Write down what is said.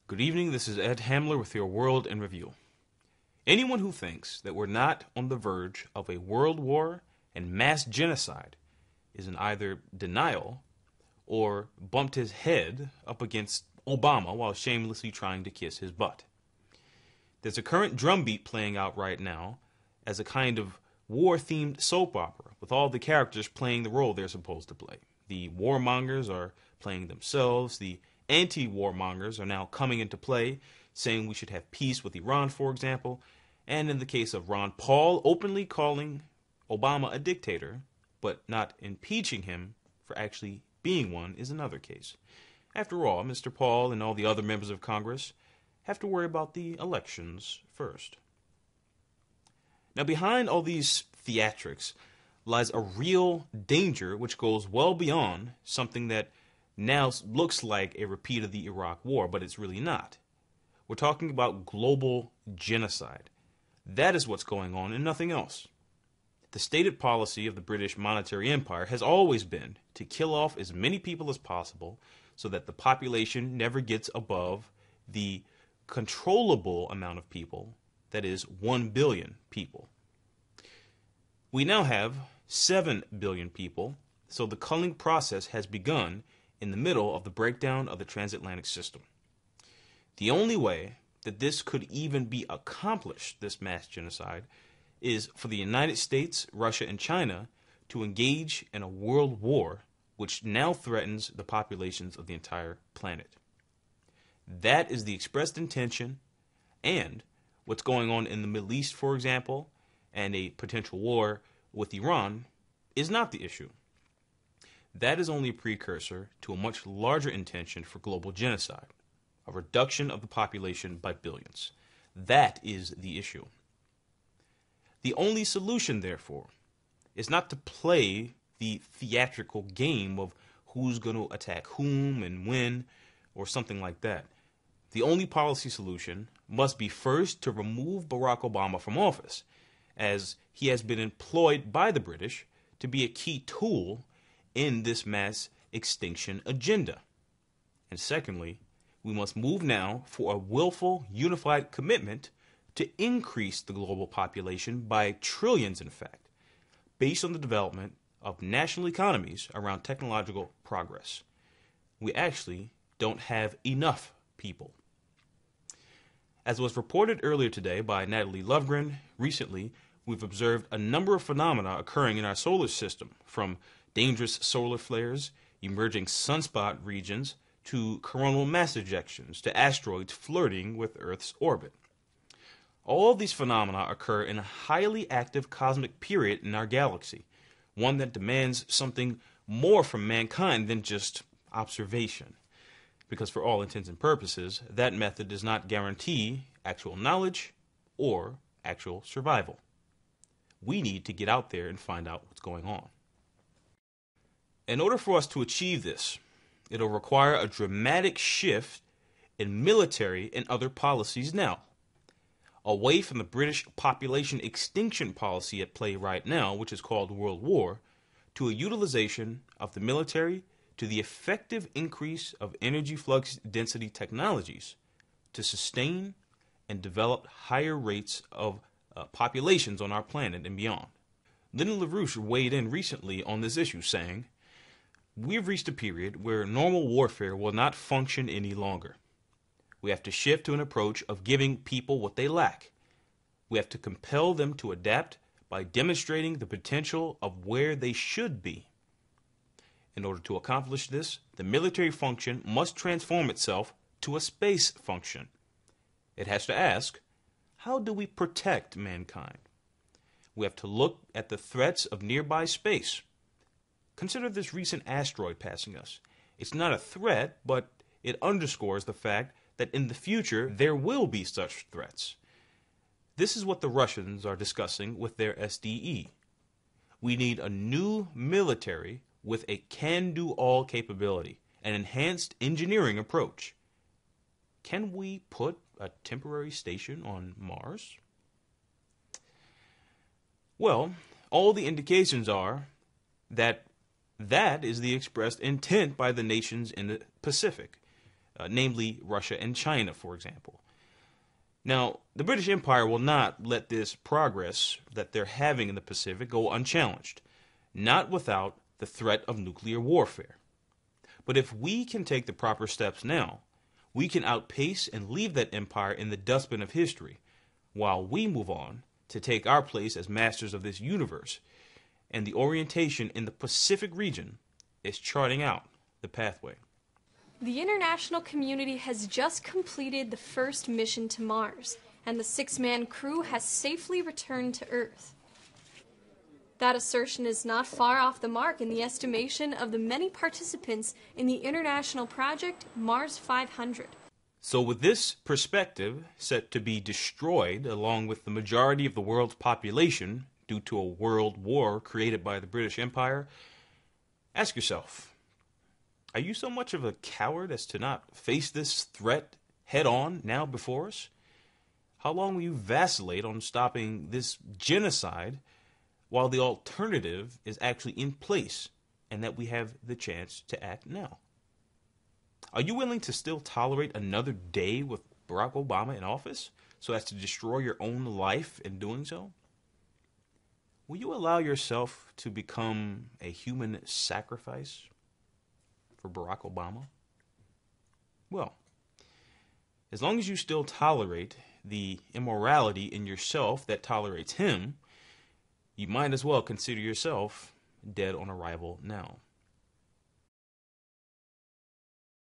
Good evening, this is Ed Hamler with your World in Review. Anyone who thinks that we're not on the verge of a world war and mass genocide is in either denial or bumped his head up against Obama while shamelessly trying to kiss his butt. There's a current drumbeat playing out right now as a kind of war-themed soap opera with all the characters playing the role they're supposed to play. The warmongers are playing themselves, the anti-warmongers are now coming into play, saying we should have peace with Iran, for example, and in the case of Ron Paul, openly calling Obama a dictator, but not impeaching him for actually being one is another case. After all, Mr. Paul and all the other members of Congress have to worry about the elections first. Now, behind all these theatrics lies a real danger which goes well beyond something that now looks like a repeat of the Iraq War, but it's really not. We're talking about global genocide. That is what's going on and nothing else. The stated policy of the British monetary empire has always been to kill off as many people as possible so that the population never gets above the controllable amount of people, that is 1 billion people. We now have 7 billion people, so the culling process has begun in the middle of the breakdown of the transatlantic system. The only way that this could even be accomplished, this mass genocide, is for the United States, Russia, and China to engage in a world war which now threatens the populations of the entire planet. That is the expressed intention, and what's going on in the Middle East, for example, and a potential war with Iran is not the issue. That is only a precursor to a much larger intention for global genocide, a reduction of the population by billions. That is the issue. The only solution, therefore, is not to play the theatrical game of who's going to attack whom and when, or something like that. The only policy solution must be first to remove Barack Obama from office, as he has been employed by the British to be a key tool in this mass extinction agenda. And secondly, we must move now for a willful, unified commitment to increase the global population by trillions, in fact, based on the development of national economies around technological progress. We actually don't have enough people. As was reported earlier today by Natalie Lovgren, recently we've observed a number of phenomena occurring in our solar system, from dangerous solar flares, emerging sunspot regions, to coronal mass ejections, to asteroids flirting with Earth's orbit. All of these phenomena occur in a highly active cosmic period in our galaxy, one that demands something more from mankind than just observation. Because for all intents and purposes, that method does not guarantee actual knowledge or actual survival. We need to get out there and find out what's going on. In order for us to achieve this, it'll require a dramatic shift in military and other policies now, away from the British population extinction policy at play right now, which is called World War, to a utilization of the military to the effective increase of energy flux density technologies to sustain and develop higher rates of populations on our planet and beyond. Lyndon LaRouche weighed in recently on this issue, saying, "We've reached a period where normal warfare will not function any longer. We have to shift to an approach of giving people what they lack. We have to compel them to adapt by demonstrating the potential of where they should be. In order to accomplish this, the military function must transform itself to a space function. It has to ask, how do we protect mankind? We have to look at the threats of nearby space. Consider this recent asteroid passing us. It's not a threat, but it underscores the fact that in the future there will be such threats. This is what the Russians are discussing with their SDE. We need a new military with a can-do-all capability, an enhanced engineering approach. Can we put a temporary station on Mars? Well, all the indications are that that is the expressed intent by the nations in the Pacific. namely Russia and China, for example. Now, the British Empire will not let this progress that they're having in the Pacific go unchallenged, not without the threat of nuclear warfare. But if we can take the proper steps now, we can outpace and leave that empire in the dustbin of history, while we move on to take our place as masters of this universe. And the orientation in the Pacific region is charting out the pathway. The international community has just completed the first mission to Mars, and the 6-man crew has safely returned to Earth. That assertion is not far off the mark in the estimation of the many participants in the international project Mars 500. So with this perspective set to be destroyed along with the majority of the world's population due to a world war created by the British Empire, ask yourself, are you so much of a coward as to not face this threat head on now before us? How long will you vacillate on stopping this genocide while the alternative is actually in place and that we have the chance to act now? Are you willing to still tolerate another day with Barack Obama in office so as to destroy your own life in doing so? Will you allow yourself to become a human sacrifice for Barack Obama? Well, as long as you still tolerate the immorality in yourself that tolerates him, you might as well consider yourself dead on arrival now.